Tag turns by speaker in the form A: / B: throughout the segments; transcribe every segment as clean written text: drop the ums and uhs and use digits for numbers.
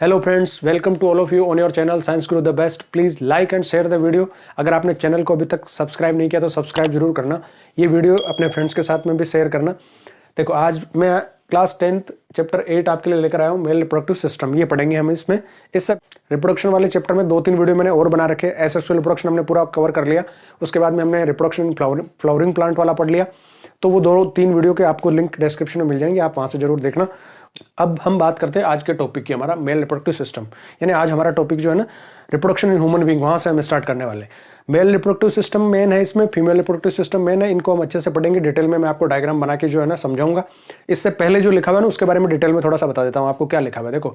A: Hello friends, welcome to all of you on your channel science guru the best. Please like and share the video. अगर आपने channel को अभी तक subscribe नहीं किया तो सब्सक्राइब जरूर करना। ये वीडियो अपने फ्रेंड्स के साथ में भी शेयर करना। देखो, आज मैं क्लास 10th चैप्टर 8 आपके लिए लेकर आया हूँ, मेल रिप्रोडक्टिव सिस्टम। ये पढ़ेंगे हम इसमें। इससे रिप्रोडक्शन वाले चैप्टर में 2-3 वीडियो मैंने और बना रखे। एसेक्सुअल रिप्रोडक्शन हमने पूरा कवर कर लिया। उसके बाद में हमने रिप्रोडक्शन फ्लावरिंग प्लांट वाला पढ़ लिया। तो वो 2-3 वीडियो के आपको लिंक डिस्क्रिप्शन में मिल जाएंगे, आप वहाँ से जरूर देखना। अब हम बात करते हैं आज के टॉपिक की, हमारा मेल रिप्रोडक्टिव सिस्टम। यानी आज हमारा टॉपिक जो है ना, रिप्रोडक्शन इन ह्यूमन बीइंग, वहां से हम स्टार्ट करने वाले। मेल रिप्रोडक्टिव सिस्टम मेन है, इसमें फीमेल रिप्रोडक्टिव सिस्टम मेन है। इनको हम अच्छे से पढ़ेंगे डिटेल में। मैं आपको डायग्राम बना के जो है ना समझाऊंगा। इससे पहले जो लिखा हुआ है ना, उसके बारे में डिटेल में थोड़ा सा बता देता हूँ आपको क्या लिखा हुआ है। देखो,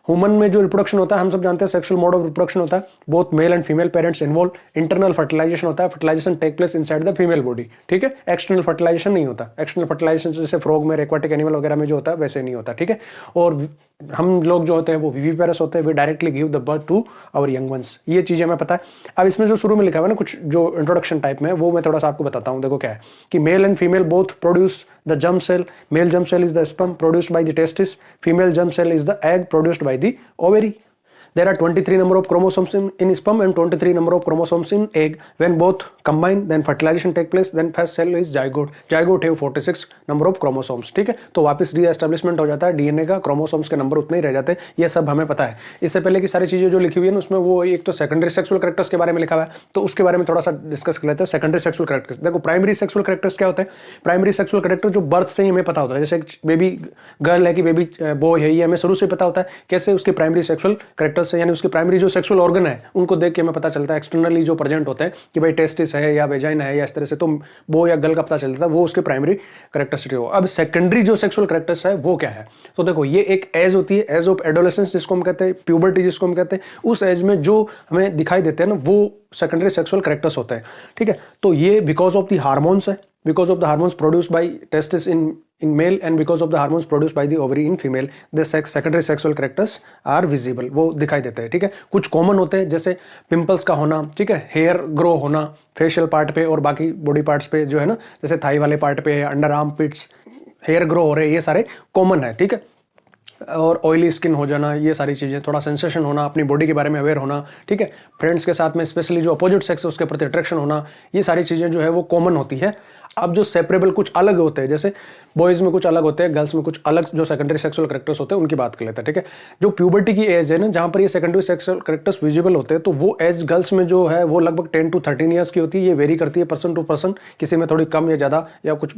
A: ह्यूमन में जो रिप्रोडक्शन होता है, हम सब जानते हैं सेक्सुअल मोड ऑफ रिप्रोडक्शन होता है। Both male and female parents involve. Internal fertilization होता है। Fertilization take place inside the female body, ठीक है। एक्सटर्नल फर्टिलाइजेशन नहीं होता। एक्सटर्नल फर्टिलाइजेशन जैसे फ्रॉग में, एक्वाटिक एनिमल वगैरह में जो होता है वैसे नहीं होता, ठीक है। और हम लोग जो होते हैं वो विविपेरस होते हैं। We directly give the birth to our young ones. ये चीजें हमें पता है। अब इसमें जो शुरू में लिखा हुआ है ना, कुछ जो इंट्रोडक्शन टाइप में, वो मैं थोड़ा सा आपको बताता हूँ। देखो क्या है कि male and female both produce the germ cell. Male germ cell is the sperm produced by the testis. Female germ cell is the egg produced by the ovary. There are 23 number of chromosomes in sperm and 23 number of chromosomes in egg. When both combine, then fertilization take place. Then first cell is zygote. Zygote have 46 number of chromosomes. ठीक है, तो वापस रीएस्टेब्लिशमेंट हो जाता है DNA का। Chromosomes के number उतने ही रह जाते हैं। ये सब हमें पता है। इससे पहले की सारी चीजें जो लिखी हुई है ना, उसमें वो एक तो सेकेंडरी सेक्सुअल कैरेक्टर्स के बारे में लिखा हुआ है, तो उसके बारे में थोड़ा सा डिस्कस कर लेते हैं। सेकेंडरी सेक्सुअल कैरेक्टर्स, देखो प्राइमरी सेक्सुअल कैरेक्टर्स क्या होते हैं। प्राइमरी सेक्सुअल कैरेक्टर जो बर्थ से ही हमें पता होता है। जैसे बेबी गर्ल है कि बेबी बॉय है, ये हमें शुरू से पता होता है। कैसे उसके प्राइमरी सेक्सुअल कैरेक्टर्स से, यानी उसकी प्राइमरी जो सेक्सुअल ऑर्गन है उनको देख के हमें पता चलता है। एक्सटर्नली जो प्रेजेंट होते हैं कि भाई टेस्टिस है या वेजाइना है या इस तरह से, तो बॉय या गर्ल का पता चलता है, वो उसके प्राइमरी कैरेक्टरिस्टिक हो। अब सेकेंडरी जो सेक्सुअल कैरेक्टर्स है वो क्या है, तो देखो ये एक एज होती है, एज ऑफ एडोलेसेंस जिसको हम कहते हैं, प्यूबर्टी जिसको हम कहते हैं। उस एज में जो हमें दिखाई देते हैं ना, वो सेकेंडरी सेक्सुअल कैरेक्टर्स होते हैं, ठीक है। तो ये बिकॉज ऑफ द हार्मोन्स है, because of the hormones produced by testis in male and because of the hormones produced by the ovary in female, the secondary sexual characters are visible. वो दिखाई देते हैं, ठीक है। कुछ कॉमन होते हैं, जैसे पिंपल्स का होना, ठीक है, हेयर ग्रो होना फेशियल पार्ट पे और बाकी बॉडी पार्ट्स पे जो है ना, जैसे थाई वाले पार्ट पे, अंडर आर्म पिट्स हेयर ग्रो हो रहे हैं, ये सारे कॉमन है, ठीक है। और ऑयली स्किन हो जाना, ये सारी चीजें, थोड़ा सेंसेशन होना, अपनी बॉडी के बारे में अवेयर होना, ठीक है। फ्रेंड्स के साथ में स्पेशली जो अपोजिट सेक्स है उसके प्रति अट्रैक्शन होना, ये सारी चीजें जो है वो कॉमन होती है। अब जो सेपरेबल कुछ अलग होते हैं, जैसे बॉयज में कुछ अलग होते हैं, गर्ल्स में कुछ अलग जो सेकेंडरी सेक्सुअल कैरेक्टर्स होते हैं, उनकी बात कर लेते हैं, ठीक है। जो प्यूबर्टी की एज है ना, जहां पर ये सेकेंडरी सेक्सुअल कैरेक्टर्स विजिबल होते हैं, तो वो एज गर्ल्स में जो है वो लगभग 10 to 13 ईयर्स की होती है। ये वेरी करती है पर्सन टू पर्सन, किसी में थोड़ी कम या ज्यादा या कुछ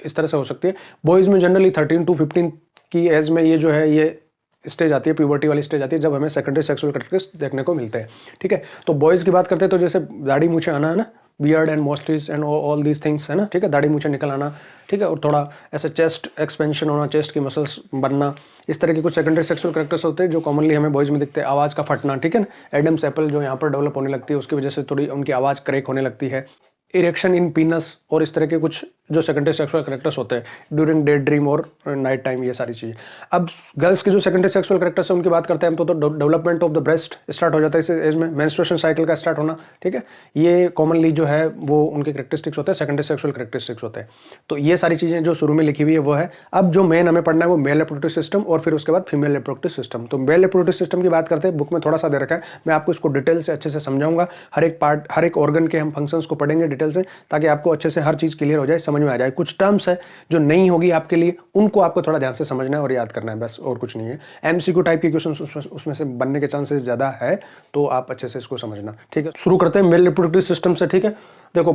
A: इस तरह से हो सकती है। बॉयज में जनरली 13 to 15 की एज में ये जो है ये स्टेज आती है, प्यूबर्टी वाली स्टेज आती है, जब हमें सेकेंडरी सेक्सुअल कैरेक्टर्स देखने को मिलते हैं, ठीक है। तो बॉयज की बात करते हैं तो जैसे दाढ़ी मूछे आना है ना, beard and moustaches and all these things है ना, ठीक है। दाढ़ी मूछे निकल आना, ठीक है। और थोड़ा ऐसे चेस्ट एक्सपेंशन होना, चेस्ट की मसल्स बनना, इस तरह के कुछ सेकेंडरी सेक्सुअल कैरेक्टर्स होते हैं जो कॉमनली हमें बॉयज में दिखते हैं। आवाज का फटना, ठीक है ना, एडम्स एप्पल जो यहाँ पर डेवलप होने लगती है, उसकी वजह से थोड़ी उनकी आवाज क्रैक होने लगती है। इरेक्शन इन पीनस और इस तरह के कुछ जो सेकेंडरी सेक्सुअल कैरेक्टर्स होते हैं ड्यूरिंग डे ड्रीम और नाइट टाइम, ये सारी चीजें। अब गर्ल्स के जो सेकेंडरी सेक्सुअल कैरेक्टर्स है उनकी बात करते हैं हम, तो development of the breast start हो जाता है इस एज में, मेंस्ट्रुएशन साइकिल का स्टार्ट होना, ठीक है। ये कॉमनली जो है वो उनके कैरेक्टरिस्टिक्स होते हैं, सेकेंडरी सेक्सुअल कैरेक्टरिस्टिक्स होते हैं। तो ये सारी चीजें जो शुरू में लिखी हुई है वो है। अब जो मेन हमें पढ़ना है वो मेल रिप्रोडक्टिव सिस्टम और फिर उसके बाद फीमेल रिप्रोडक्टिव सिस्टम। तो मेल रिप्रोडक्टिव सिस्टम की बात करते हैं, बुक में थोड़ा सा दे रखा है, मैं आपको इसको डिटेल से अच्छे से समझाऊंगा। हर एक पार्ट, हर एक ऑर्गन के हम फंक्शंस को पढ़ेंगे डिटेल से, ताकि आपको अच्छे से हर चीज क्लियर हो जाए, समझ में आ जाए। कुछ टर्म्स है जो नहीं होगी आपके लिए, उनको आपको थोड़ा ध्यान से समझना है और याद करना है, बस और कुछ नहीं है। एमसीक्यू टाइप के क्वेश्चन उसमें से बनने के चांसेस ज्यादा है, तो आप अच्छे से इसको समझना, ठीक है। शुरू करते हैं मेल रिप्रोडक्टिव सिस्टम से, ठीक है। देखो,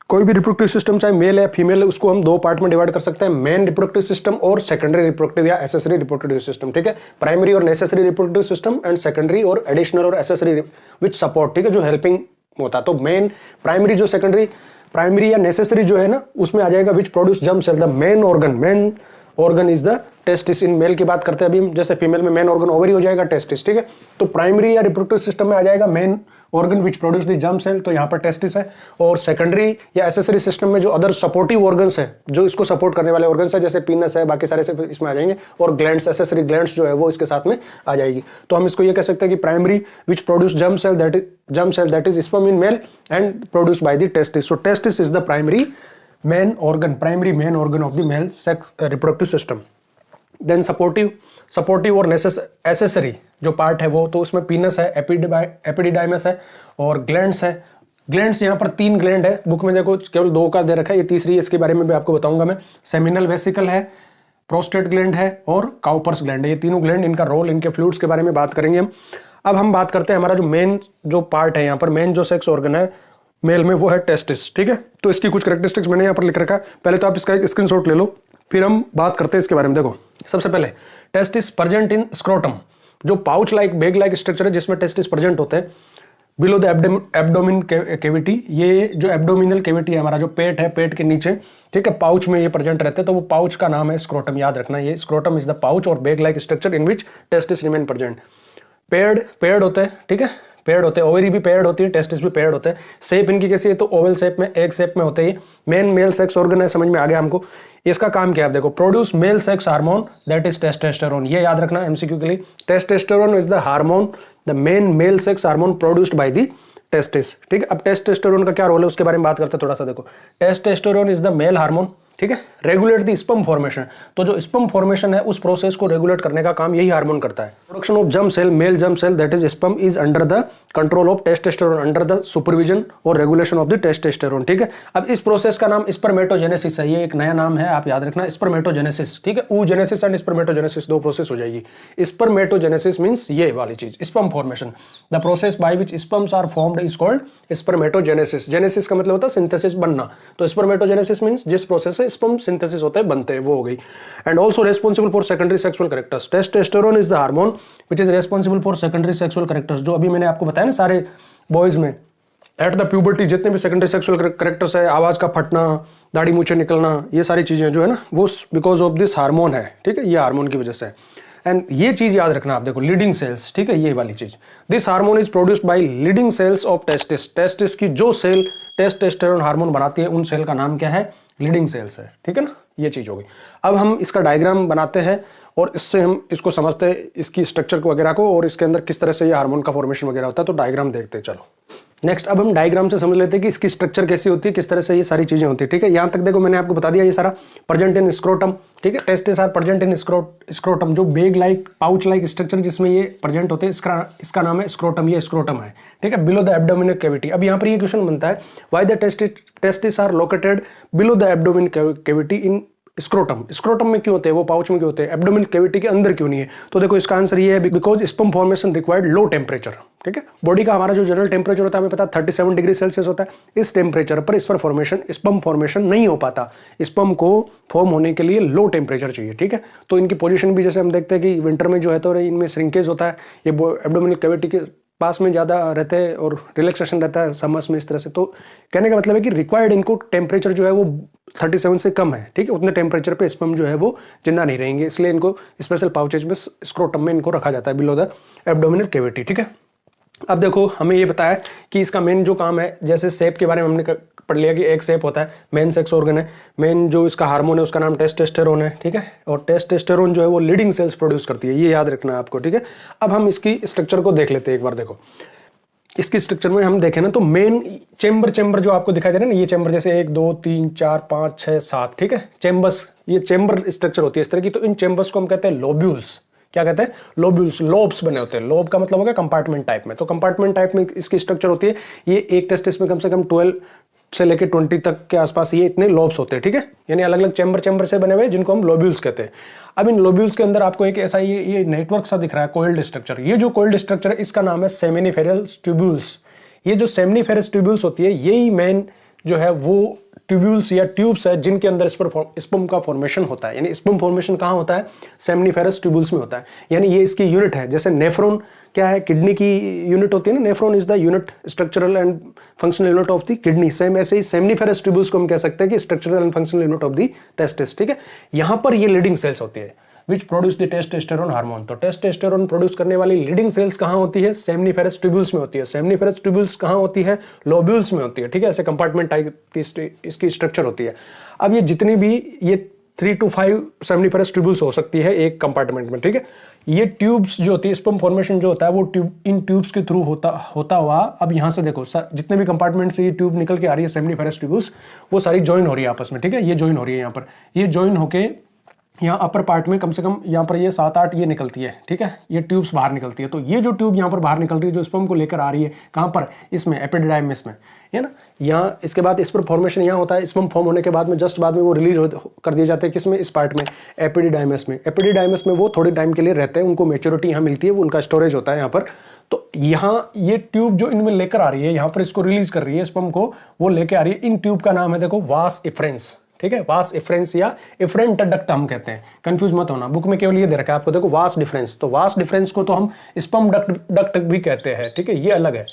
A: कोई भी रिप्रोडक्टिव सिस्टम चाहे मेल है फीमेल है, उसको हम 2 पार्ट में डिवाइड कर सकते हैं, मेन रिप्रोडक्टिव सिस्टम और सेकेंडरी रिप्रोडक्टिव या एसेसरी रिप्रोडक्टिव सिस्टम, ठीक है। प्राइमरी और necessary reproductive system and secondary और एडिशनल और एसेसरी विच सपोर्ट, ठीक है, जो हेल्पिंग होता है। तो मेन, प्राइमरी जो सेकेंडरी, प्राइमरी या नेसेसरी जो है ना, उसमें आ जाएगा which produce germ cell. The main organ is the testis. In male की बात करते हैं अभी, जैसे फीमेल में मेन ऑर्गन ओवरी हो जाएगा, टेस्टिस, ठीक है। तो प्राइमरी या रिप्रोडक्टिव सिस्टम में आ जाएगा main organ which produce the germ cell, तो यहाँ पर टेस्टिस है। और सेकेंडरी या एसेसरी सिस्टम में जो अदर सपोर्टिव ऑर्गन्स है, जो इसको सपोर्ट करने वाले ऑर्गन्स है, जैसे पीनस है, बाकी सारे से इसमें आ जाएंगे। और ग्लैंड्स, एसेसरी ग्लैंड्स जो है वो इसके साथ में आ जाएगी। तो हम इसको ये कह सकते हैं कि primary which produce germ cell that is sperm in male and produced by the testis. So testis is the primary main organ of the male sex reproductive system. Then supportive और एसेसरी जो part है वो, तो उसमें पीनस है, epididymis है और glands है। ग्लैंड्स यहाँ पर 3 ग्लैंड है, बुक में देखो केवल 2 का दे रखा है, ये तीसरी, इसके बारे में भी आपको बताऊंगा मैं। सेमिनल वेसिकल है, प्रोस्टेट ग्लैंड है और काउपर्स ग्लैंड है। ये तीनों ग्लैंड, इनका रोल, इनके फ्लूइड्स के बारे में बात करेंगे हम। अब हम बात करते हैं हमारा जो मेन जो पार्ट है यहाँ पर, मेन जो सेक्स ऑर्गन है मेल में, वो है टेस्टिस। ठीक है, तो इसकी कुछ कैरेक्टरिस्टिक्स मैंने यहाँ पर लिख रखा है, पहले तो आप इसका एक स्क्रीनशॉट ले लो, फिर हम बात करते हैं इसके बारे में। देखो सबसे पहले टेस्टिस प्रेजेंट इन स्क्रोटम, जो pouch like bag like structure है जिसमें टेस्टिस प्रेजेंट होते हैं बिलो द एब्डोमिन केविटी। ये जो एब्डोमिनल केविटी है हमारा, जो पेट है, पेट के नीचे, ठीक है, पाउच में ये प्रेजेंट रहते हैं, तो वो पाउच का नाम है स्क्रोटम, याद रखना। ये स्क्रोटम इज द पाउच और bag like structure in which testis remain present. Paired होते हैं, ठीक है, पेयर्ड होते हैं, ओवरी भी पेयर्ड होती है, टेस्टिस भी पेयर्ड होते हैं। शेप इनकी कैसी है, तो ओवल शेप में, एग शेप में होते हैं। मेन मेल सेक्स ऑर्गन है, समझ में आ गया हमको। इसका काम क्या है, देखो, produce male sex hormone that is testosterone. ये याद रखना एमसीक्यू के लिए। Testosterone is the hormone, the main male sex hormone produced by the testis. ठीक है, अब टेस्टोस्टेरोन का क्या रोल है उसके बारे में बात करते हैं थोड़ा सा। देखो, testosterone is the male hormone, ठीक है, रेगुलेट द स्पर्म फॉर्मेशन। तो जो स्पर्म फॉर्मेशन है उस प्रोसेस को रेगुलेट करने का काम यही हार्मोन करता है। Production of germ cell, male germ cell that is sperm is under the control of testosterone, under the supervision और रेगुलेशन ऑफ द टेस्टोस्टेरोन। ठीक है, अब इस प्रोसेस का नाम स्पर्मेटोजेनेसिस है। ये एक नया नाम है, आप याद रखना, स्पर्मेटोजेनेसिस। ठीक है, oogenesis एंड स्पर्मेटोजेनेसिस, 2 प्रोसेस हो जाएगी। स्पर्मेटोजेनेसिस मींस ये वाली चीज, sperm formation. The process by which sperms are formed is called spermatogenesis. Genesis का मतलब होता है सिंथेसिस, बनना। तो स्पर्मेटोजेनेसिस मींस जिस प्रोसेस से स्पर्म सिंथेसिस होते हैं, बनते हैं, वो हो गई। And also responsible for secondary sexual characters. Testosterone is the hormone which is responsible for secondary sexual characters. जो अभी मैंने आपको बताया ना, सारे बॉयज में एट द प्यूबर्टी जितने भी सेकेंडरी सेक्सुअल कैरेक्टर्स है, आवाज का फटना, दाढ़ी मूछे निकलना, ये सारी चीजें जो है ना, वो बिकॉज ऑफ दिस हार्मोन है। ठीक है, ये हार्मोन की वजह से। एंड ये चीज याद रखना आप, देखो, लीडिंग सेल्स, ठीक है, ये वाली चीज, this hormone is produced by Leydig cells of testis. Testis की जो सेल टेस्टोस्टेरोन हार्मोन बनाती है, उन सेल का नाम क्या है, लीडिंग सेल्स है। ठीक है ना, ये चीज होगी। अब हम इसका डायग्राम बनाते हैं और इससे हम इसको समझते हैं, इसकी स्ट्रक्चर को वगैरह को, और इसके अंदर किस तरह से ये हार्मोन का फॉर्मेशन वगैरह होता है। तो डायग्राम देखते हैं, चलो। नेक्स्ट अब हम डायग्राम से समझ लेते हैं कि इसकी स्ट्रक्चर कैसी होती है, किस तरह से ये सारी चीजें होती है। ठीक है, यहां तक देखो मैंने आपको बता दिया, ये सारा प्रेजेंट इन स्क्रोटम। ठीक है, testis are present in scrotum, जो bag like, pouch like structure जिसमें ये प्रेजेंट होते हैं, इसका नाम है स्क्रोटम। ये स्क्रोटम है, ठीक है, बिलो द एब्डोमिनल कैविटी। अब यहाँ पर ये क्वेश्चन बनता है, why the testis are located below the abdominal cavity in scrotum. Scrotum में क्यों होते हैं, वो पाउच में क्यों होते हैं, एब्डोमिनल कैविटी के अंदर क्यों नहीं है? तो देखो इसका आंसर ये है, because sperm formation required low temperature. ठीक है, बॉडी का हमारा जो जनरल टेम्परेचर होता है, हमें पता है 37 डिग्री सेल्सियस होता है। इस टेम्परेचर पर स्पर्म फॉर्मेशन नहीं हो पाता। स्पर्म को फॉर्म होने के लिए लो टेम्परेचर चाहिए। ठीक है, तो इनकी पोजीशन भी जैसे हम देखते हैं कि विंटर में जो है तो इनमें श्रिंकेज होता है, ये एब्डोमिनल कैविटी के पास में ज़्यादा रहते हैं और रिलैक्सेशन रहता है समर्स में, इस तरह से। तो कहने का मतलब है कि रिक्वायर्ड इनको टेम्परेचर जो है वो 37 से कम है। ठीक है, उतने टेम्परेचर पे स्पर्म जो है वो जिंदा नहीं रहेंगे, इसलिए इनको स्पेशल पाउचेज में, स्क्रोटम में इनको रखा जाता है, बिलो द एब्डोमिनल कैविटी। ठीक है, अब देखो हमें ये बताया कि इसका मेन जो काम है, जैसे शेप के बारे में हमने पढ़ लिया कि एक शेप होता है, मेन सेक्स ऑर्गन है, मेन जो इसका हार्मोन है उसका नाम टेस्टोस्टेरोन है। ठीक है, और टेस्टोस्टेरोन जो है वो लीडिंग सेल्स प्रोड्यूस करती है, ये याद रखना है आपको। ठीक है, अब हम इसकी स्ट्रक्चर को देख लेते हैं एक बार। देखो इसकी स्ट्रक्चर में हम देखें ना, तो मेन चेंबर जो आपको दिखाई दे रहा है ना, ये चेंबर जैसे 1 2 3 4 5 6 7, ठीक है, चेंबर्स, ये चेंबर स्ट्रक्चर होती है इस तरह की। तो इन चेंबर्स को हम कहते हैं लोब्यूल्स। क्या कहते हैं, लोब्यूल्स, लोब्स बने होते हैं। लोब का मतलब होगा कंपार्टमेंट टाइप में। तो कंपार्टमेंट टाइप में इसकी स्ट्रक्चर होती है। ये एक टेस्टिस में कम से कम 12 से लेकर 20 तक के आसपास ये इतने लोब्स होते हैं। ठीक है, यानी अलग अलग चेंबर से बने हुए जिनको हम लोब्यूल्स कहते हैं। अब इन लोब्यूल्स के अंदर आपको एक ऐसा ये नेटवर्क सा दिख रहा है, कोइल्ड स्ट्रक्चर। ये जो कोइल्ड स्ट्रक्चर है इसका नाम है सेमिनिफेरस ट्यूब्यूल्स। ये जो सेमिनिफेरस ट्यूब्यूल्स होती है, यही मेन जो है वो ट्यूब्यूल्स या ट्यूब्स है जिनके अंदर स्पर्म का फॉर्मेशन होता है। यानी स्पर्म फॉर्मेशन कहाँ होता है, सेमिनिफेरस ट्यूब्यूल्स में होता है। यानी ये इसकी यूनिट है। जैसे नेफ्रॉन क्या है, किडनी की यूनिट होती है ना, nephron is the unit, structural and functional unit of the kidney. Same ऐसे ही सेमिनिफेरस ट्यूब्यूल्स को हम कह सकते हैं कि structural and functional unit of the testis. ठीक है, यहाँ पर ये लीडिंग सेल्स होती है विच प्रोड्यूस द टेस्टोस्टेरोन हार्मोन। तो टेस्टोस्टेरोन प्रोड्यूस करने वाली लीडिंग सेल्स कहाँ होती है, सेमिनिफेरस ट्यूब्यूल्स में होती है। सेमिनिफेरस ट्यूब्यूल्स कहाँ होती है, लोब्यूल्स में होती है। ठीक है, ऐसे कंपार्टमेंट टाइप की इसकी स्ट्रक्चर होती है। अब ये जितनी भी ये 3 to 5 सेमिनिफेरस ट्यूब्यूल्स हो सकती है एक कंपार्टमेंट में। ठीक है, ये ट्यूब्स जो होती है, स्पर्म फॉर्मेशन जो होता है वो इन ट्यूब्स के थ्रू होता हुआ, अब यहाँ से देखो जितने भी कंपार्टमेंट से ये ट्यूब निकल के आ रही है सेमिनिफेरस ट्यूब्यूल्स, वो सारी ज्वाइन हो रही है आपस में। ठीक है, ये ज्वाइन हो रही है यहाँ पर, ये ज्वाइन होके यहाँ अपर पार्ट में कम से कम यहाँ पर ये 7-8 ये निकलती है, ठीक है, ये ट्यूब्स बाहर निकलती है। तो ये जो ट्यूब यहाँ पर बाहर निकल रही है जो स्पर्म को लेकर आ रही है, कहाँ पर, इसमें एपिडिडाइमिस में, है ना। यहाँ इसके बाद इस पर फॉर्मेशन यहाँ होता है, स्पर्म फॉर्म होने के बाद में जस्ट बाद में वो रिलीज कर दिए जाते हैं, किसमें, इस पार्ट में, एपिडिडाइमिस में। एपिडिडाइमिस में वो थोड़ी टाइम के लिए रहते हैं, उनको मेच्योरिटी यहाँ मिलती है, वो उनका स्टोरेज होता है यहाँ पर। तो यहाँ ये ट्यूब जो इनमें लेकर आ रही है, यहाँ पर इसको रिलीज कर रही है स्पर्म को, वो लेके आ रही है। इन ट्यूब का नाम है देखो वास एफरेंस, ठीक है, वास एफरेंस या एफरेंट डक्ट हम कहते हैं, कंफ्यूज मत होना, बुक में केवल ये दे रखा है आपको, देखो वास डिफरेंस। तो वास डिफरेंस को तो हम स्पर्म डक्ट भी कहते हैं, ठीक है, ये अलग है।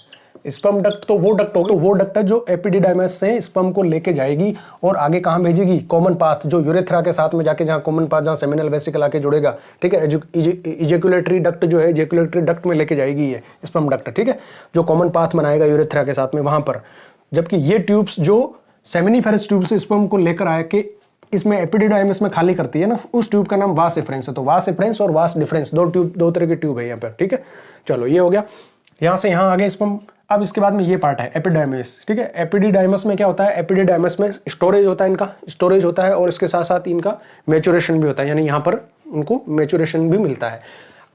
A: स्पर्म डक्ट तो वो डक्ट होगा, वो डक्ट है जो एपिडिडाइमिस से स्पर्म को लेके जाएगी और आगे कहां भेजेगी, कॉमन पाथ, जो यूरेथ्रा के साथ में जाके जहां कॉमन पाथ, जहां सेमिनल वेसिकल आके जुड़ेगा, ठीक है, इजेकुलेटरी डक्ट जो है, इजेकुलेटरी डक्ट में लेके जाएगी ये स्पर्म डक्ट, ठीक है, जो कॉमन पाथ बनाएगा यूरेथ्रा के साथ में वहां पर। जबकि ये ट्यूब्स जो सेमिनिफेरस ट्यूब से स्पर्म को लेकर आए के इसमें एपिडिडाइमिस में खाली करती है ना, उस ट्यूब का नाम वास एफरेंस है। तो वास एफरेंस और वास डिफरेंस दो तरह के ट्यूब है यहाँ पर, ठीक है। चलो ये हो गया, यहाँ से यहाँ आगे स्पर्म। अब इसके बाद में ये पार्ट है एपिडाइमिस, ठीक है। एपिडिडाइमिस में क्या होता है, एपिडिडाइमिस में स्टोरेज होता है, इनका स्टोरेज होता है और इसके साथ साथ इनका मैच्योरेशन भी होता है, यानी यहाँ पर उनको मैच्योरेशन भी मिलता है।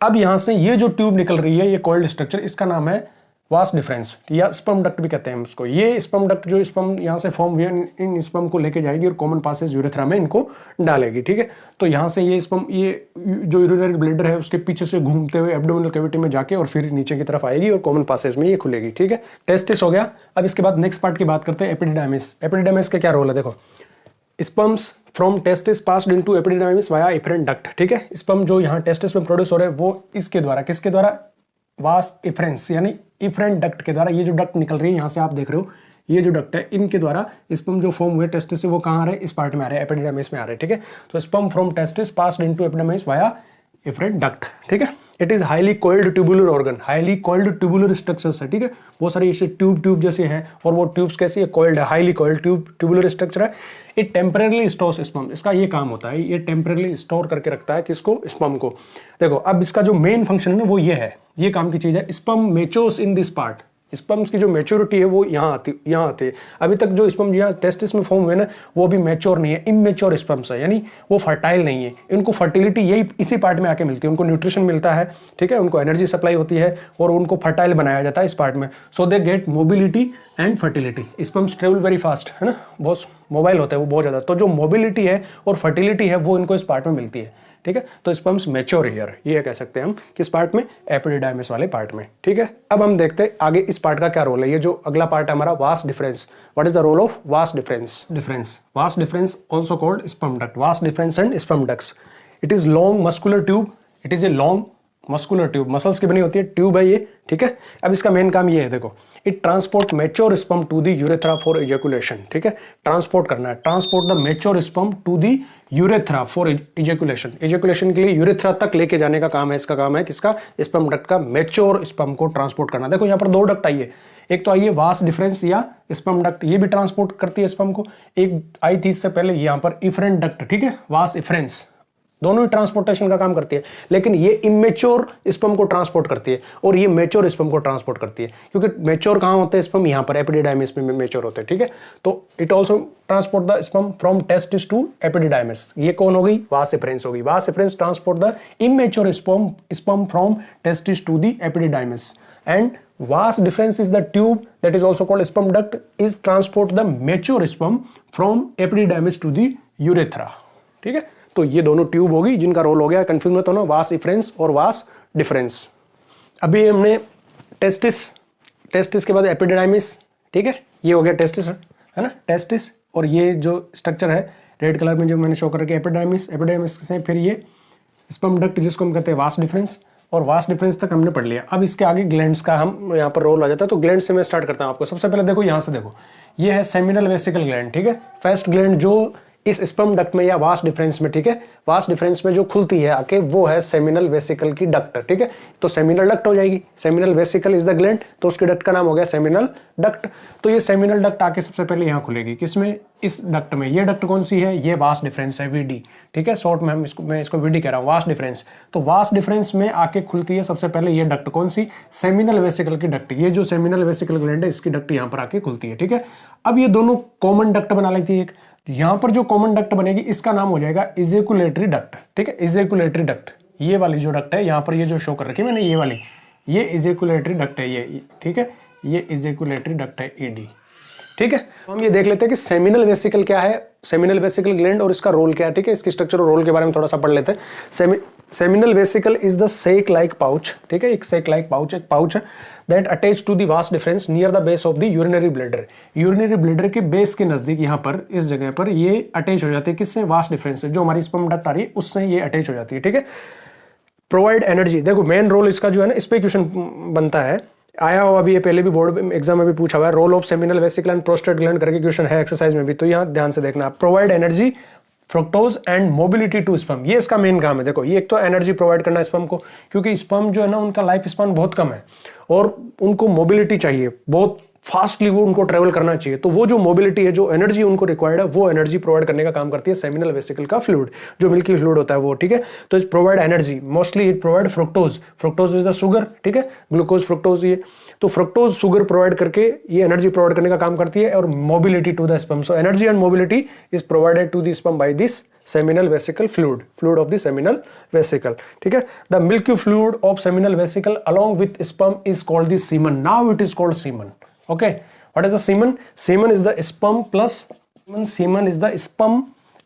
A: अब यहाँ से ये जो ट्यूब निकल रही है, ये कॉइल्ड स्ट्रक्चर, इसका नाम है वास डिफरेंस या स्पर्म डक्ट भी कहते हैं उसको। ये स्पर्म डक्ट जो स्पर्म यहाँ से फॉर्म हुए, इन स्पर्म को लेके जाएगी और कॉमन पासेज यूरेथ्रा में इनको डालेगी, ठीक है। तो यहाँ से ये स्पर्म, ये जो यूरिनरी ब्लैडर है उसके पीछे से घूमते हुए एब्डोमिनल कैविटी में जाके और फिर नीचे की तरफ आएगी और कॉमन पासेज में ये खुलेगी, ठीक है। टेस्टिस हो गया। अब इसके बाद नेक्स्ट पार्ट की बात करते हैं, एपिडिडाइमिस। एपिडिडाइमिस का क्या रोल है, देखो, sperms from testis passed into epididymis via efferent duct, ठीक है। स्पर्म जो यहाँ टेस्टिस में प्रोड्यूस हो रहे हैं वो इसके द्वारा, किसके द्वारा, वास एफरेंस यानी इफरेंट डक्ट के द्वारा। ये जो डक्ट निकल रही है यहाँ से आप देख रहे हो, ये जो डक्ट है इनके द्वारा स्पर्म जो फॉर्म हुए टेस्टिस से वो कहाँ आ रहे हैं, इस पार्ट में आ रहे हैं, एपिडिडाइमिस में आ रहे हैं, ठीक है। तो sperm from testis passed into epididymis via efferent duct, ठीक है। It is highly coiled tubular organ, highly coiled tubular structures है, ठीक है। बहुत सारी ऐसे ट्यूब जैसे हैं और वो ट्यूब्स कैसी है, कोइल्ड है, हाईली कोइल्ड ट्यूबुलर स्ट्रक्चर है। इट टेम्परेरली स्टोर्स स्पर्म, इसका ये काम होता है, ये टेम्परेरली स्टोर करके रखता है किसको, स्पर्म को। देखो अब इसका जो मेन फंक्शन है ना वो ये है, ये काम की चीज है। Sperm matures in this part, sperms की जो मैच्योरिटी है वो यहाँ आती है। अभी तक जो स्पर्म यहाँ टेस्टिस में फॉर्म हुए ना वो भी मैच्योर नहीं है, इमेच्योर स्पर्म्स है, यानी वो फर्टाइल नहीं है। इनको फर्टिलिटी यही इसी पार्ट में आके मिलती है, उनको न्यूट्रिशन मिलता है, ठीक है, उनको एनर्जी सप्लाई होती है और उनको फर्टाइल बनाया जाता है इस पार्ट में। So they get mobility and fertility. Sperms travel very fast, है ना, बहुत मोबाइल होता है वो बहुत ज्यादा। तो जो मोबिलिटी है और फर्टिलिटी है वो इनको इस पार्ट में मिलती है, ठीक है। तो स्पर्म्स मैच्योर हियर, ये कह सकते हैं हम, किस पार्ट में, एपिडिडाइमिस वाले पार्ट में, ठीक है। अब हम देखते हैं आगे इस पार्ट का क्या रोल है। ये जो अगला पार्ट है हमारा, vas deferens. What is the role of vas deferens? Vas deferens also called sperm duct, vas deferens and sperm ducts. It is long muscular tube, it is a long muscular tube, muscles की बनी होती है tube है ये, ठीक है। अब इसका मेन काम ये है, देखो, it transport mature sperm to the urethra for ejaculation, ठीक है। ट्रांसपोर्ट करना है, transport the mature sperm to the urethra for ejaculation. Ejaculation के लिए यूरेथ्रा तक लेके जाने का काम है, इसका काम है किसका, स्पर्म डक्ट का, मैच्योर स्पर्म को ट्रांसपोर्ट करना। देखो यहाँ पर दो डक्ट आई है, एक तो आई है वास डिफरेंस या स्पर्म डक्ट, ये भी ट्रांसपोर्ट करती है स्पर्म को। एक आई थी इससे पहले यहाँ पर इफरेंट डक्ट, ठीक है, वास इफरेंस, दोनों ही ट्रांसपोर्टेशन का काम करती है। लेकिन ये इमेच्योर स्पर्म को ट्रांसपोर्ट करती है और ये मैच्योर स्पर्म को ट्रांसपोर्ट करती है, क्योंकि मैच्योर कहां होते हैं स्पर्म, यहां पर एपिडिडाइमिस में मैच्योर होते हैं, ठीक है। तो it also transport the sperm from testis to epididymis. ये कौन हो गई, वास एफरेंस हो गई। Vas deferens transport the immature sperm from testis to the epididymis, and vas deferens is the tube that is also called sperm duct, is transport the mature sperm from epididymis to the urethra, ठीक है। तो ये दोनों tube होगी जिनका role हो गया, confuse मत होना, वास इफरेंस और वास डिफरेंस। अभी हमने टेस्टिस के बाद एपिडिडाइमिस, ठीक है, ये हो गया टेस्टिस, है ना, टेस्टिस। और ये जो स्ट्रक्चर है रेड कलर में जो मैंने शो करके एपिडिडाइमिस, एपिडिडाइमिस से फिर ये स्पर्म डक्ट जिसको हम कहते हैं वास डिफरेंस, और वास डिफरेंस तक हमने पढ़ लिया। अब इसके आगे ग्लैंड्स का हम यहाँ पर रोल आ जाता है। तो ग्लैंड से मैं स्टार्ट करता हूँ आपको। सबसे पहले देखो यहाँ से, देखो ये है सेमिनल वेसिकल ग्लैंड, ठीक है, फर्स्ट ग्लैंड जो इस स्पर्म डक्ट में या वास डिफरेंस में, ठीक है, वास डिफरेंस में जो खुलती है आके वो है सेमिनल वेसिकल की डक्ट, ठीक है। तो सेमिनल डक्ट हो जाएगी, seminal vesicle is the gland, तो उसके डक्ट का नाम हो गया सेमिनल डक्ट। तो ये सेमिनल डक्ट आके सबसे पहले यहाँ खुलेगी, किसमें, इस डक्ट में। ये डक्ट कौन सी है, ये वास डिफरेंस है, वीडी, ठीक है, शॉर्ट में मैं इसको वीडी कह रहा हूँ, वास डिफरेंस। तो वास डिफरेंस में आके खुलती है सबसे पहले ये डक्ट, कौन सी, सेमिनल वेसिकल की डक्ट। ये जो सेमिनल वेसिकल ग्लैंड है इसकी डक्ट यहाँ पर आके खुलती है, ठीक है। अब ये दोनों कॉमन डक्ट बना लेती है एक, यहां पर जो कॉमन डक्ट बनेगी इसका नाम हो जाएगा इजेकुलेटरी डक्ट, ठीक है, इजेकुलेटरी डक्ट। ये वाली जो डक्ट है यहां पर ये जो शो कर रखी है मैंने, ये वाली, ये इजेकुलेटरी डक्ट है ये, ठीक है, ये इजेकुलेटरी डक्ट है ईडी, ठीक है। तो हम ये देख लेते हैं कि सेमिनल वेसिकल क्या है, सेमिनल वेसिकल ग्लैंड और इसका रोल क्या है, ठीक है, इसकी स्ट्रक्चर और रोल के बारे में थोड़ा सा पढ़ लेते हैं। Seminal vesicle is the sac like pouch, ठीक है, एक सेक लाइक पाउच, एक पाउच है that attach to the vas deferens near the base of the urinary bladder. Urinary bladder के बेस के नजदीक यहाँ पर इस जगह पर ये अटैच हो जाती है, किससे, वास डिफरेंस से, जो हमारी स्पर्म डक्ट आ रही है उससे ये अटैच हो जाती है, ठीक है। प्रोवाइड एनर्जी, देखो मेन रोल इसका जो है ना, इस पे क्वेश्चन बनता है, आया हुआ अभी, ये पहले भी बोर्ड एग्जाम में भी पूछा हुआ है, role of seminal vesicle and prostate gland करके क्वेश्चन है एक्सरसाइज में भी, तो यहाँ ध्यान से देखना। Provide energy, fructose and mobility to sperm, ये इसका मेन काम है। देखो ये एक तो एनर्जी प्रोवाइड करना स्पर्म को, क्योंकि स्पर्म जो है ना उनका लाइफ स्पान बहुत कम है और उनको मोबिलिटी चाहिए, बहुत फास्टली वो उनको ट्रेवल करना चाहिए, तो वो जो मोबिलिटी है, जो एनर्जी उनको रिक्वायर्ड है, वो एनर्जी प्रोवाइड करने का काम करती है सेमिनल वेसिकल का फ्लूइड, जो मिल्की फ्लूइड होता है वो, ठीक है। तो it provide energy, mostly it provide fructose, fructose is the sugar, ठीक है, ग्लूकोज फ्रुक्टोज, ये तो फ्रुक्टोज शुगर प्रोवाइड करके ये एनर्जी प्रोवाइड करने का काम करती है, और mobility to the sperm, so energy and mobility is provided to the sperm by this seminal vesicle fluid of the seminal vesicle, ठीक है। The milky fluid of seminal vesicle along with sperm is called the semen. Now it is called semen. Okay, what is the semen? Semen is the sperm plus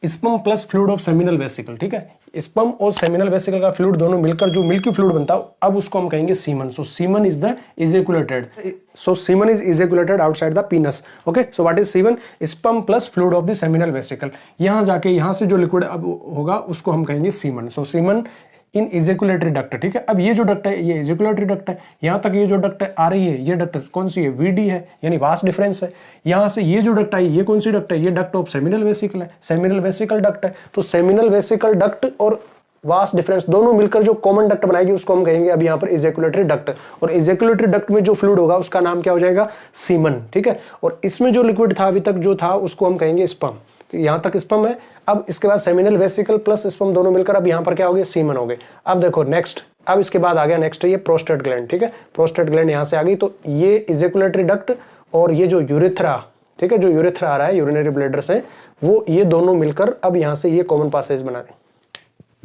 A: sperm plus fluid of seminal vesicle, ठीक है। Sperm और seminal vesicle का fluid दोनों मिलकर जो milky fluid बनता है, अब उसको हम कहेंगे semen. So semen is the ejaculated, so semen is ejaculated outside the penis. Okay, so what is semen? Sperm plus fluid of the seminal vesicle. यहां जाके यहां से जो लिक्विड अब होगा उसको हम कहेंगे semen. So semen in ejaculatory duct, ठीक है। अब ये जो डक्ट है ये इजेकुलेटरी डक्ट है, यहां तक ये जो डक्ट आ रही है ये डक्ट कौन सी है? वीडी है, यानी वास डिफरेंस है। यहां से ये जो डक्ट आई ये कौन सी डक्ट है? ये डक्ट ऑफ सेमिनल वेसिकल है, सेमिनल वेसिकल डक्ट है। तो सेमिनल वेसिकल डक्ट और वास डिफरेंस दोनों मिलकर जो कॉमन डक्ट बनाएगी उसको हम कहेंगे अब यहाँ पर इजेकुलेटरी डक्ट। और इजेकुलेटरी डक्ट में जो फ्लूइड होगा उसका नाम क्या हो जाएगा? सीमन, ठीक है। और इसमें जो लिक्विड था अभी तक जो था उसको हम कहेंगे स्पर्म। तो यहां तक स्पर्म है। अब इसके बाद सेमिनल वेसिकल प्लस स्पर्म दोनों मिलकर अब यहां पर क्या हो गए? सीमन हो गए। अब देखो नेक्स्ट, अब इसके बाद आ गया नेक्स्ट ये प्रोस्टेट ग्लैंड, ठीक है। प्रोस्टेट ग्लैंड यहां से आ गई, तो ये इजेकुलेटरी डक्ट और ये जो यूरेथ्रा, ठीक है, जो यूरेथ्रा आ रहा है यूरिनरी ब्लैडर से, वो ये दोनों मिलकर अब यहां से ये कॉमन पासेज बना रहे।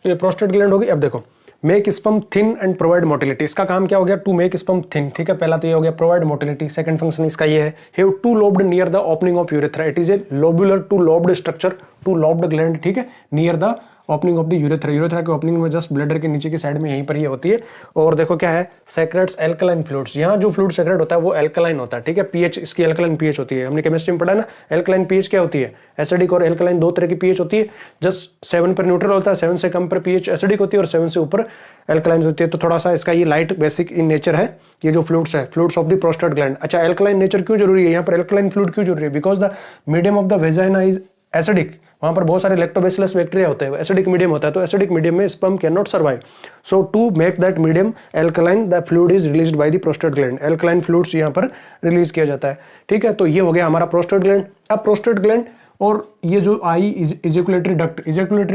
A: तो ये प्रोस्टेट ग्लैंड होगी। अब देखो make sperm thin and provide motility, इसका काम क्या हो गया? टू मेक स्पर्म थिन, ठीक है। पहला तो ये हो गया प्रोवाइड मोटिलिटी। सेकंड फंक्शन इसका ये है have two lobed near the opening of urethra, it is a lobular two lobed structure, two lobed gland, ठीक है, near the opening of the urethra. Urethra के ओपनिंग में जस्ट ब्लैडर के नीचे की साइड में यहीं पर ये होती है। और देखो क्या है? सेक्रेट्स एल्कलाइन फ्लूइड्स, यहाँ जो फ्लूइड सेक्रेट होता है वो एल्कलाइन होता है, ठीक है। पीएच इसकी एल्कलाइन पीएच होती है, हमने केमिस्ट्री में पढ़ा ना। एल्कलाइन पीएच क्या होती है? एसिडिक और एल्कलाइन दो तरह की पीएच होती है। जस्ट 7 पर न्यूट्रल होता है, 7 से कम पर पीएच एसिडिक होती है और 7 से ऊपर एल्कलाइन होती है। तो थोड़ा सा इसका ये लाइट बेसिक इन नेचर है ये जो फ्लूइड्स है, fluids of the prostate gland. अच्छा, एल्कलाइन नेचर क्यों जरूरी है यहाँ पर? एल्कलाइन फ्लूइड क्यों जरूरी है? Because the medium of the vagina is acidic, वहां पर बहुत सारे लैक्टोबैसिलस बैक्टीरिया होते हैं, एसिडिक मीडियम होता है, तो एसिडिक मीडियम में sperm can not survive. So to make that medium alkaline the fluid is released by the prostate gland. Alkaline fluids यहां पर रिलीज किया जाता है, ठीक है। तो ये हो गया हमारा प्रोस्टेट ग्लैंड। अब प्रोस्टेट ग्लैंड और ये जो आई इजेकुलेटरी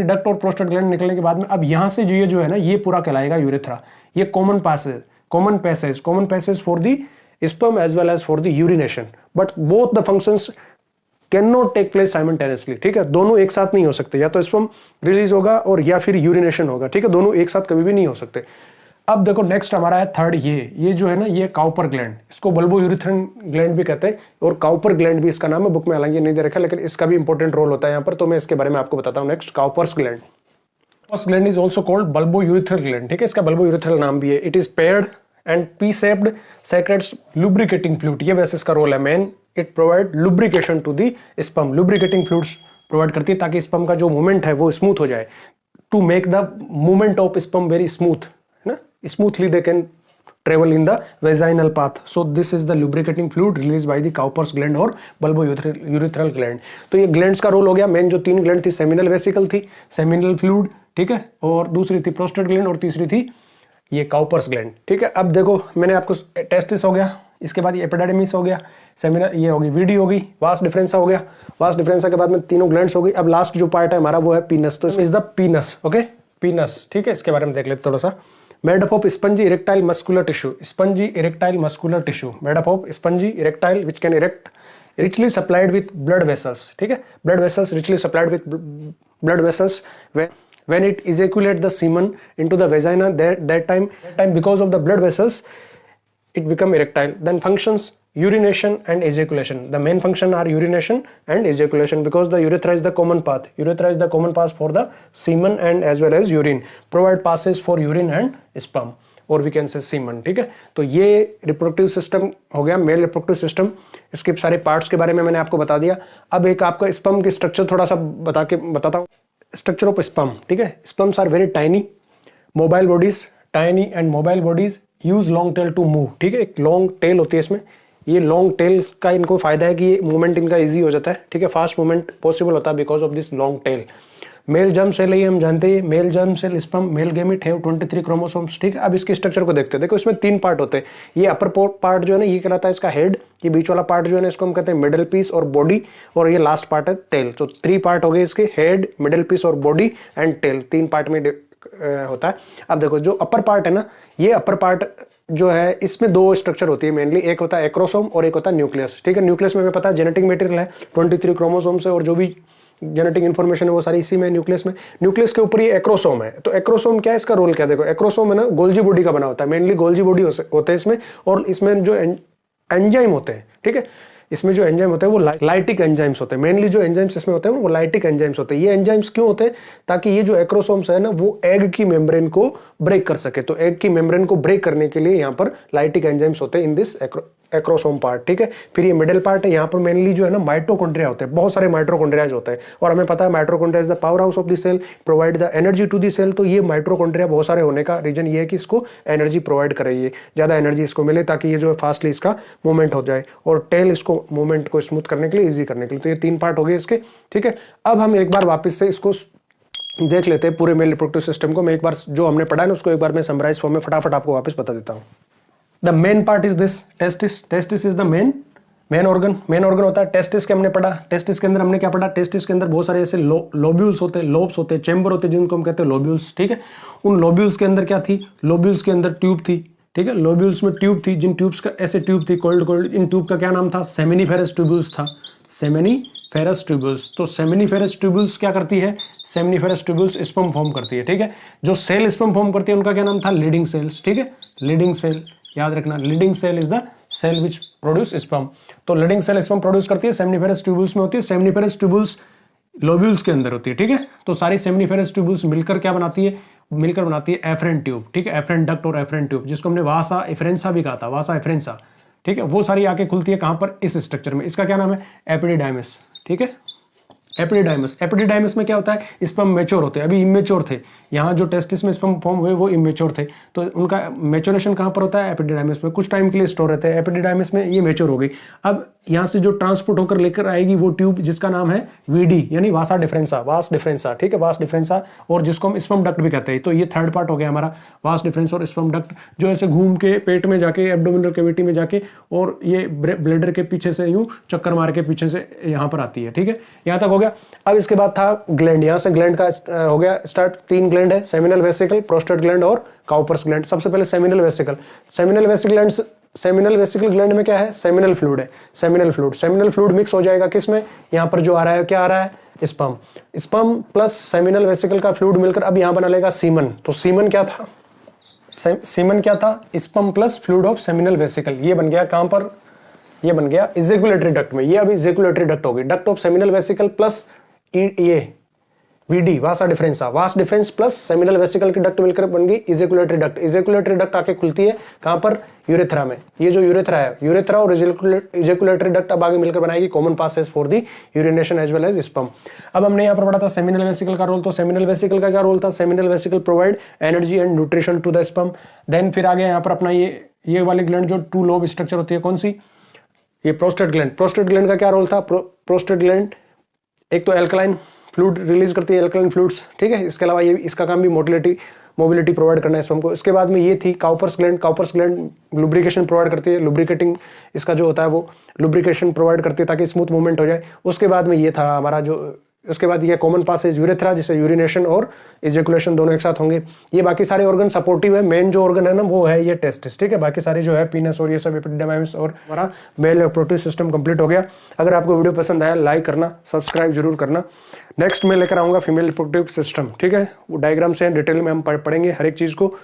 A: डक्ट और प्रोस्टेट ग्लैंड निकलने के बाद में अब यहां से जो है ना ये पूरा कहलाएगा यूरेथ्रा। ये common passage for the sperm as well as for the urination, but both the functions can not take place simultaneously, ठीक है। दोनों एक साथ नहीं हो सकते, या तो स्पर्म रिलीज होगा और या फिर यूरिनेशन होगा, ठीक है। दोनों एक साथ कभी भी नहीं हो सकते। अब देखो नेक्स्ट हमारा है थर्ड, ये जो है ना ये काउपर ग्लैंड, इसको बल्बो यूरिथ्रन ग्लैंड भी कहते हैं और काउपर ग्लैंड भी इसका नाम है। बुक में हालांकि नहीं दे रखा, लेकिन इसका भी इंपॉर्टेंट रोल होता है यहाँ पर, तो मैं इसके बारे में आपको बताता हूँ next. Cowper's gland, Cowper's gland is also called bulbourethral gland, ठीक है। इसका बल्बो यूरिथ्रल नाम भी है। It is paired and pea shaped secretes lubricating fluid, ये वैसे इसका रोल है main. It provide lubrication to the sperm, lubricating fluids provide करती है ताकि स्पर्म का जो मूवमेंट है वो स्मूथ हो जाए। To make the movement of sperm very smooth, है ना, smoothly they can travel in the vaginal path. So this is the lubricating fluid release by the Cowper's gland और बल्बो यूरिथ्रल ग्लैंड। तो ये glands का role हो गया। Main जो 3 gland थी, सेमिनल वेसिकल थी, सेमिनल फ्लूइड, ठीक है, और दूसरी थी प्रोस्टेट ग्लैंड और तीसरी थी ये काउपर्स ग्लैंड, ठीक है। अब देखो मैंने आपको टेस्टिस हो गया, इसके बाद ये एपिडाइडिमिस हो गया, सेमिनल ये होगी, वीडी होगी, वास डिफरेंसा हो गया, वास डिफरेंसा के बाद में तीनों ग्लैंड्स हो गई। अब लास्ट जो पार्ट है हमारा वो है पीनस। तो इज द पीनस, ओके, पीनस, ठीक है। इसके बारे में देख लेते थोड़ा सा। Made up of spongy erectile muscular tissue, spongy erectile muscular tissue, made up of spongy erectile which can erect richly supplied with blood vessels, ठीक है, blood vessels richly supplied with blood vessels when it ejaculate the semen into the vagina, that time because of the blood vessels it become erectile. Then functions urination and ejaculation. The main function are urination and ejaculation because the urethra is the common path. Urethra is the common path for the semen and as well as urine. Provide passes for urine and sperm और we can say semen, ठीक है। तो ये reproductive system हो गया, male reproductive system. इसके सारे parts के बारे में मैंने आपको बता दिया। अब एक आपका स्पर्म की स्ट्रक्चर थोड़ा सा बताता हूँ। स्ट्रक्चर ऑफ स्पर्म, ठीक है। Sperms are very tiny, mobile bodies, tiny and mobile bodies use long tail to move, ठीक है। एक लॉन्ग टेल होती है इसमें। ये लॉन्ग टेल का इनको फायदा है कि मूवमेंट इनका इजी हो जाता है, ठीक है। फास्ट मूवमेंट पॉसिबल होता है because of this long tail. Male germ cell है, हम जानते हैं male germ cell sperm male gamete है 23 क्रोमोसोम्स, ठीक है। अब इसके स्ट्रक्चर को देखते हैं। देखो इसमें 3 पार्ट होते हैं। ये अपर पार्ट जो है ना ये कहलाता है इसका हेड, ये बीच वाला पार्ट जो है ना इसको हम कहते हैं मिडल पीस और बॉडी, और ये लास्ट पार्ट है टेल। तो 3 पार्ट हो गए इसके, हेड, मिडल पीस और बॉडी एंड टेल, 3 पार्ट में होता है। अब देखो जो अपर पार्ट है ना, ये अपर पार्ट जो है इसमें 2 स्ट्रक्चर होती है मेनली, एक होता है एक्रोसोम और एक होता है न्यूक्लियस, ठीक है। न्यूक्लियस में हमें पता है जेनेटिक मटेरियल है 23 क्रोमोसोम्स है और जो भी जेनेटिक इन्फॉर्मेशन है वो सारी इसी में न्यूक्लियस में। न्यूक्लियस के ऊपर ये एक्रोसोम है। तो एक्रोसोम क्या है, इसका रोल क्या है? देखो एक्रोसोम है ना गोल्जी बॉडी का बना होता है, मेनली गोल्जी बॉडी होते हैं इसमें, और इसमें जो एंजाइम होते हैं, ठीक है, इसमें जो एंजाइम होते हैं वो लाइटिक एंजाइम्स होते हैं। मेनली जो एंजाइम्स इसमें होते हैं वो लाइटिक एंजाइम्स होते हैं। ये एंजाइम्स क्यों होते हैं? ताकि ये जो एक्रोसोम्स है ना वो एग की मेम्ब्रेन को ब्रेक कर सके। तो एग की मेम्ब्रेन को ब्रेक करने के लिए यहाँ पर लाइटिक एंजाइम्स होते हैं इन दिस एक्रोसोम पार्ट, ठीक है। फिर ये मिडिल पार्ट है, यहाँ पर मेनली जो है ना माइटोकॉन्ड्रिया होते हैं, बहुत सारे माइटोकॉन्ड्रियाज होते हैं, और हमें पता है mitochondria is the power house of the cell, provide the energy to the cell. तो ये माइटोकॉन्ड्रिया बहुत सारे होने का रीजन ये है कि इसको एनर्जी प्रोवाइड करे, ज्यादा एनर्जी इसको मिले ताकि ये जो है फास्टली इसका मूवमेंट हो जाए, और टेल इसको मूवमेंट को स्मूथ करने के लिए, इजी करने के लिए। तो ये 3 पार्ट हो गए इसके, ठीक है। अब हम एक बार वापस से इसको देख लेते हैं पूरे मेल रिप्रोडक्टिव सिस्टम को। मैं एक बार जो हमने पढ़ा है ना उसको एक बार मैं समराइज फॉर्म में फटाफट आपको वापस बता देता हूँ। The main part is this testis. Testis is the main organ. Main organ होता है टेस्टिस के, हमने पढ़ा। टेस्टिस के अंदर हमने क्या पढ़ा? टेस्टिस के अंदर बहुत सारे ऐसे लोब्यूल्स होते हैं, लोब्स होते हैं, चेंबर होते हैं जिनको हम कहते हैं लोब्यूल्स, ठीक है। उन लोब्यूल्स के अंदर क्या थी? लोब्यूल्स के अंदर ट्यूब थी, ठीक है। लोब्यूल्स में ट्यूब थी, जिन ट्यूब्स का ऐसे ट्यूब थी कोल्ड, इन ट्यूब का क्या नाम था? सेमिनिफेरस ट्यूब्यूल्स था, सेमिनिफेरस ट्यूब्यूल्स। तो सेमिनिफेरस ट्यूब्यूल्स क्या करती है? सेमिनिफेरस ट्यूब्यूल्स स्पर्म फॉर्म करती है, ठीक है। जो सेल स्पर्म फॉर्म करती है उनका क्या नाम था? लीडिंग सेल्स, ठीक है। लीडिंग सेल याद रखना, Leydig cell is the cell which produce sperm. तो लीडिंग सेल स्पर्म प्रोड्यूस करती है, सेमिनिफेरस ट्यूब्यूल्स में होती है। सेमिनिफेरस ट्यूब्यूल्स लोब्यूल्स के अंदर होती है, ठीक है। तो सारी सेमिनिफेरस ट्यूब्यूल्स मिलकर क्या बनाती है? मिलकर बनाती है एफरेंट ट्यूब, ठीक है। एफरेंट डक्ट और एफरेंट ट्यूब, जिसको हमने वासा एफरेंसा भी कहा था, वासा एफरेंसा, ठीक है। वो सारी आके खुलती है कहां पर? इस स्ट्रक्चर में। इसका क्या नाम है? एपिडिडाइमस, ठीक है। एपिडिडाइमस। एपिडिडाइमस में क्या होता है? स्पर्म मैच्योर होते हैं, अभी इमेच्योर थे। यहाँ जो टेस्टिस में स्पर्म फॉर्म हुए वो इमेच्योर थे, तो उनका मैच्योरेशन कहाँ पर होता है? एपिडिडाइमस में। कुछ टाइम के लिए स्टोर रहते हैं एपिडिडाइमस में, ये मैच्योर हो गई। अब यहाँ से जो ट्रांसपोर्ट होकर लेकर आएगी वो ट्यूब, जिसका नाम है वीडी यानी वासा डिफरेंसा, वास डिफरेंसा, ठीक है, वास डिफरेंसा, और जिसको हम स्पर्म डक्ट भी कहते हैं। तो ये 3rd पार्ट हो गया हमारा, वास डिफरेंस और स्पर्म डक्ट, जो ऐसे घूम के पेट में जाके, एब्डोमिनल कैविटी में जाके, और ये ब्लेडर के पीछे से यूं चक्कर मार के पीछे से यहाँ पर आती है, ठीक है। यहाँ तक हो गया। अब इसके बाद था ग्लैंड। यहाँ से ग्लैंड का हो गया स्टार्ट। 3 ग्लैंड है, सेमिनल वेसिकल, प्रोस्टेट ग्लैंड और काउपर्स ग्लैंड। सबसे पहले seminal vesicle. Seminal vesicle gland में क्या है? सेमिनल फ्लूइड है। सेमिनल फ्लूइड मिक्स हो जाएगा किसमें? यहाँ पर जो आ रहा है, क्या आ रहा है? स्पर्म प्लस सेमिनल वेसिकल का फ्लूइड मिलकर अब यहाँ बना लेगा सीमन। तो सीमन क्या था? Sperm plus fluid of seminal vesicle. ये बन गया कहां पर? ये बन गया इजेकुलेटरी डक्ट में। ये अभी इजेकुलेटरी डक्ट होगी, duct of seminal vesicle plus ये VD, vasa deferens, vas deferens plus seminal vesicle की डक्ट मिलकर बन गई इजेकुलेटरी डक्ट। इजेकुलेटरी डक्ट आके खुलती है कहां पर? यूरेथ्रा में। ये जो यूरेथ्रा है, यूरेथ्रा और इजेकुलेटरी डक्ट अब आगे मिलकर बनाएगी common passage for the urination as well as sperm. अब हमने यहाँ पर पढ़ा था सेमिनल वेसिकल का रोल। तो सेमिनल वेसिकल का क्या रोल था? Seminal vesicle provide energy and nutrition to the sperm. Then फिर आगे यहाँ पर अपना ये वाली ग्लैंड जो 2 लोब स्ट्रक्चर होती है, कौन सी? ये प्रोस्टेट ग्लैंड। प्रोस्टेट ग्लैंड का क्या रोल था? प्रोस्टेट ग्लैंड एक तो एल्कलाइन फ्लूइड रिलीज करती है, एल्कलाइन फ्लूइड्स, ठीक है। इसके अलावा ये इसका काम भी मोबिलिटी प्रोवाइड करना है स्पर्म को। इसके बाद में ये थी Cowper's gland. Cowper's gland lubrication provide करती है, लुब्रिकेटिंग इसका जो होता है वो लुब्रिकेशन प्रोवाइड करती है ताकि स्मूथ मूवमेंट हो जाए। उसके बाद में ये था हमारा जो उसके बाद ये कॉमन पास है यूरेथ्रा, जिससे यूरिनेशन और इजेकुलेशन दोनों एक साथ होंगे। ये बाकी सारे ऑर्गन सपोर्टिव है, मेन जो ऑर्गन है ना वो है ये टेस्टिस, ठीक है। बाकी सारे जो है पीनस और ये सब एपिडिडाइमिस और हमारा मेल रिप्रोडक्टिव सिस्टम कंप्लीट हो गया। अगर आपको वीडियो पसंद आया लाइक करना, सब्सक्राइब जरूर करना। नेक्स्ट मैं लेकर आऊँगा फीमेल रिप्रोडक्टिव सिस्टम, ठीक है। वो डायग्राम से डिटेल में हम पढ़ेंगे हर एक चीज़ को